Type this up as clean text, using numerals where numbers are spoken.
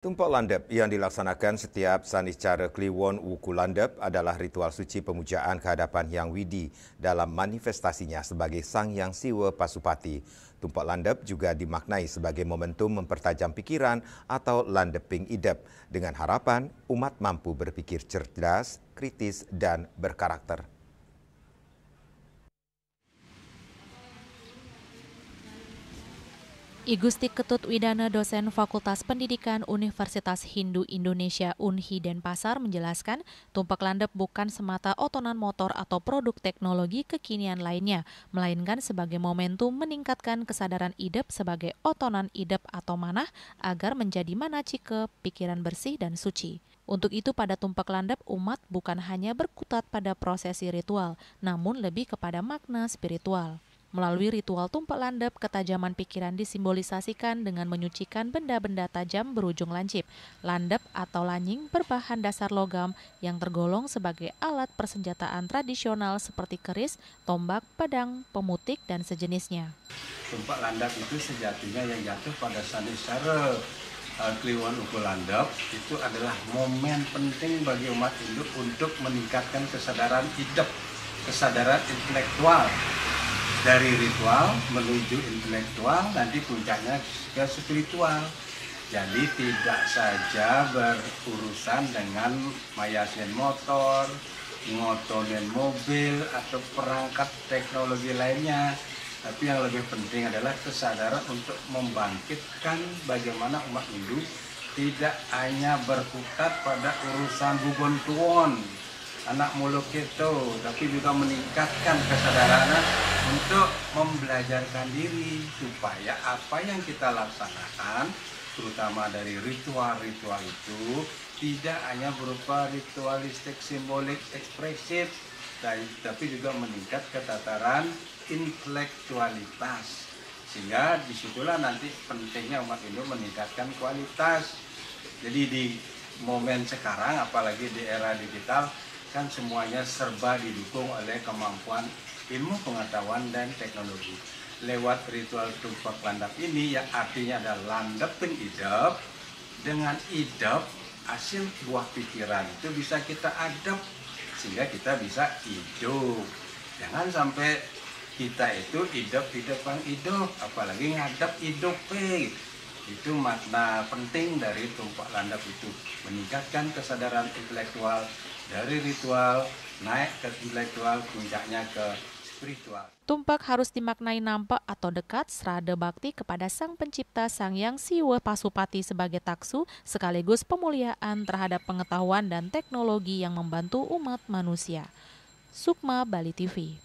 Tumpok landep yang dilaksanakan setiap Sanicara Kliwon Wuku Landep adalah ritual suci pemujaan kehadapan Hyang Widi dalam manifestasinya sebagai Sang Hyang Siwa Pasupati. Tumpok landep juga dimaknai sebagai momentum mempertajam pikiran atau landeping idep dengan harapan umat mampu berpikir cerdas, kritis, dan berkarakter. I Gusti Ketut Widana, dosen Fakultas Pendidikan Universitas Hindu Indonesia Unhi Denpasar menjelaskan, tumpak landep bukan semata otonan motor atau produk teknologi kekinian lainnya, melainkan sebagai momentum meningkatkan kesadaran idep sebagai otonan idep atau manah agar menjadi manacike, pikiran bersih dan suci. Untuk itu pada tumpak landep umat bukan hanya berkutat pada prosesi ritual, namun lebih kepada makna spiritual. Melalui ritual tumpak landep, ketajaman pikiran disimbolisasikan dengan menyucikan benda-benda tajam berujung lancip. Landep atau lanying berbahan dasar logam yang tergolong sebagai alat persenjataan tradisional seperti keris, tombak, pedang, pemutik, dan sejenisnya. Tumpak landep itu sejatinya yang jatuh pada Sanicara Kliwon Wuku Landep itu adalah momen penting bagi umat Hindu untuk meningkatkan kesadaran hidup, kesadaran intelektual. Dari ritual menuju intelektual, nanti puncaknya ke spiritual. Jadi tidak saja berurusan dengan mayasin motor, ngotonin mobil, atau perangkat teknologi lainnya. Tapi yang lebih penting adalah kesadaran untuk membangkitkan bagaimana umat Hindu tidak hanya berkutat pada urusan bugon tuon, anak muluk itu, tapi juga meningkatkan kesadaran untuk membelajarkan diri supaya apa yang kita laksanakan, terutama dari ritual-ritual itu, tidak hanya berupa ritualistik, simbolik, ekspresif, tapi juga meningkat ke tataran intelektualitas. Sehingga disitulah nanti pentingnya umat Hindu meningkatkan kualitas. Jadi di momen sekarang, apalagi di era digital, kan semuanya serba didukung oleh kemampuan ilmu pengetahuan dan teknologi. Lewat ritual tumpak landep ini yang artinya adalah landepin idep, dengan idep hasil buah pikiran itu bisa kita adep sehingga kita bisa hidup. Jangan sampai kita itu hidup-hidupan hidup, apalagi ngadep hidup. Itu makna penting dari tumpak landep itu, meningkatkan kesadaran intelektual dari ritual naik ke intelektual, puncaknya ke spiritual. Tumpak harus dimaknai nampak atau dekat serada bakti kepada Sang Pencipta Sang Hyang Siwa Pasupati sebagai taksu sekaligus pemuliaan terhadap pengetahuan dan teknologi yang membantu umat manusia. Sukma, Bali TV.